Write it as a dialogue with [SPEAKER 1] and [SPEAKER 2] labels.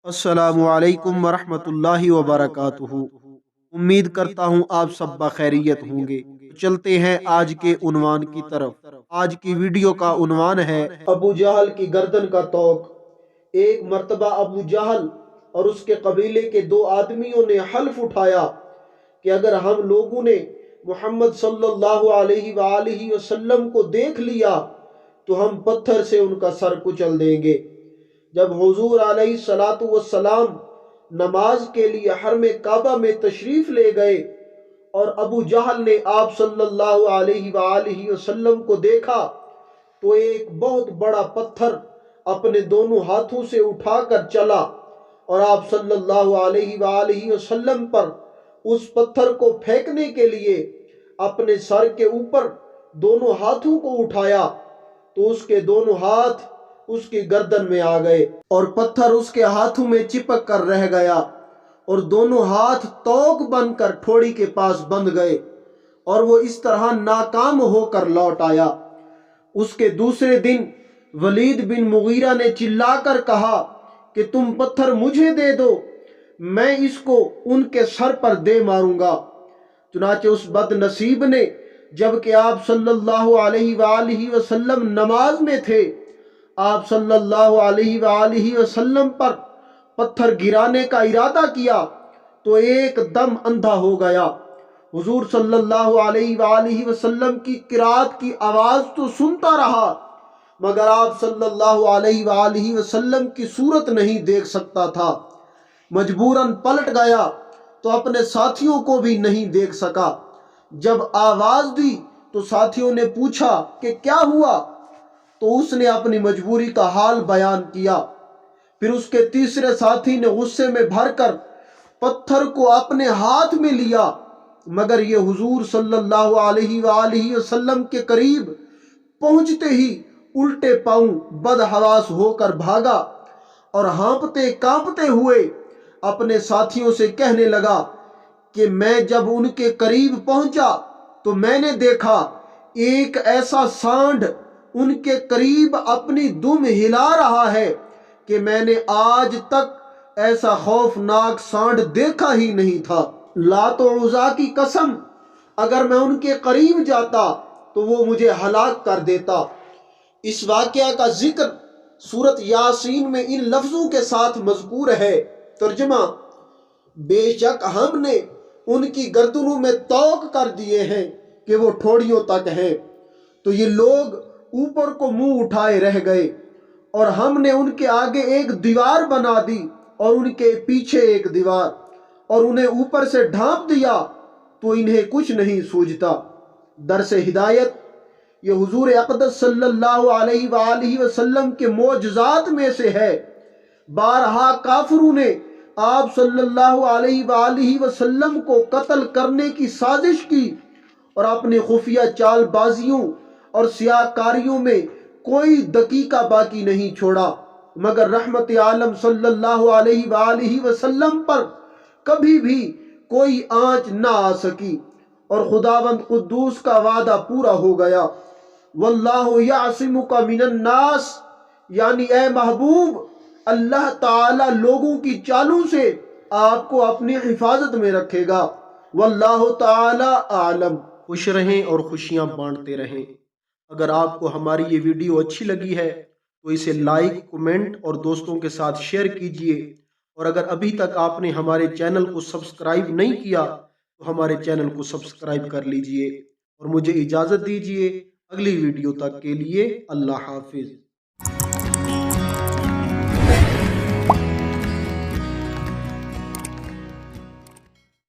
[SPEAKER 1] السلام علیکم ورحمۃ اللہ وبرکاتہ۔ امید کرتا ہوں آپ سب بخیریت ہوں گے۔ چلتے ہیں آج کے عنوان کی طرف۔ آج کی ویڈیو کا عنوان ہے ابو جہل کی گردن کا طوق۔ ایک مرتبہ ابو جہل اور اس کے قبیلے کے دو آدمیوں نے حلف اٹھایا کہ اگر ہم لوگوں نے محمد صلی اللہ علیہ وآلہ وسلم کو دیکھ لیا تو ہم پتھر سے ان کا سر کچل دیں گے۔ جب حضور علیہ الصلوۃ والسلام نماز کے لیے حرم کعبہ میں تشریف لے گئے اور ابو جہل نے آپ صلی اللہ علیہ وآلہ وسلم کو دیکھا تو ایک بہت بڑا پتھر اپنے دونوں ہاتھوں سے اٹھا کر چلا اور آپ صلی اللہ علیہ وآلہ وسلم پر اس پتھر کو پھینکنے کے لیے اپنے سر کے اوپر دونوں ہاتھوں کو اٹھایا تو اس کے دونوں ہاتھ اس کی گردن میں آ گئے اور پتھر اس کے ہاتھوں میں چپک کر رہ گیا اور دونوں ہاتھ توق بن کر ٹھوڑی کے پاس بند گئے اور وہ اس طرح ناکام ہو کر لوٹ آیا۔ اس کے دوسرے دن ولید بن مغیرہ نے چلا کر کہا کہ تم پتھر مجھے دے دو، میں اس کو ان کے سر پر دے ماروں گا۔ چنانچہ اس بد نصیب نے جبکہ آپ صلی اللہ علیہ وآلہ وسلم نماز میں تھے آپ صلی اللہ علیہ وآلہ وسلم پر پتھر گرانے کا ارادہ کیا تو ایک دم اندھا ہو گیا۔ حضور صلی اللہ علیہ وآلہ وسلم کی قرات کی آواز تو سنتا رہا مگر آپ صلی اللہ علیہ وآلہ وسلم کی صورت نہیں دیکھ سکتا تھا۔ مجبوراً پلٹ گیا تو اپنے ساتھیوں کو بھی نہیں دیکھ سکا۔ جب آواز دی تو ساتھیوں نے پوچھا کہ کیا ہوا تو اس نے اپنی مجبوری کا حال بیان کیا۔ پھر اس کے تیسرے ساتھی نے غصے میں بھر کر پتھر کو اپنے ہاتھ میں لیا مگر یہ حضور صلی اللہ علیہ وآلہ وسلم کے قریب پہنچتے ہی الٹے پاؤں بدحواس ہو کر بھاگا اور ہانپتے کانپتے ہوئے اپنے ساتھیوں سے کہنے لگا کہ میں جب ان کے قریب پہنچا تو میں نے دیکھا ایک ایسا سانڈ ان کے قریب اپنی دم ہلا رہا ہے کہ میں نے آج تک ایسا خوفناک سانڈ دیکھا ہی نہیں تھا۔ لات و عزا کی قسم، اگر میں ان کے قریب جاتا تو وہ مجھے ہلاک کر دیتا۔ اس واقعہ کا ذکر سورۃ یاسین میں ان لفظوں کے ساتھ مذکور ہے۔ ترجمہ: بے شک ہم نے ان کی گردنوں میں طوق کر دیے ہیں کہ وہ ٹھوڑیوں تک ہیں، تو یہ لوگ اوپر کو منہ اٹھائے رہ گئے اور ہم نے ان کے آگے ایک دیوار بنا دی اور ان کے پیچھے ایک دیوار اور انہیں اوپر سے ڈھانپ دیا تو انہیں کچھ نہیں سوجھتا۔ درس ہدایت، یہ حضور اقدس صلی اللہ علیہ وآلہ وسلم کے معجزات میں سے ہے۔ بارہا کافروں نے آپ صلی اللہ علیہ وآلہ وسلم کو قتل کرنے کی سازش کی اور اپنی خفیہ چال بازیوں اور سیاہ کاریوں میں کوئی دقیقہ باقی نہیں چھوڑا مگر رحمت عالم صلی اللہ علیہ وآلہ وسلم پر کبھی بھی کوئی آنچ نہ آ سکی اور خداوند قدوس کا وعدہ پورا ہو گیا۔ واللہ یعصمک من الناس، یعنی اے محبوب، اللہ تعالی لوگوں کی چالوں سے آپ کو اپنی حفاظت میں رکھے گا۔ واللہ تعالی اعلم۔ خوش رہیں اور خوشیاں بانٹتے رہیں۔ اگر آپ کو ہماری یہ ویڈیو اچھی لگی ہے تو اسے لائک، کمنٹ اور دوستوں کے ساتھ شیئر کیجئے، اور اگر ابھی تک آپ نے ہمارے چینل کو سبسکرائب نہیں کیا تو ہمارے چینل کو سبسکرائب کر لیجئے اور مجھے اجازت دیجئے۔ اگلی ویڈیو تک کے لیے اللہ حافظ۔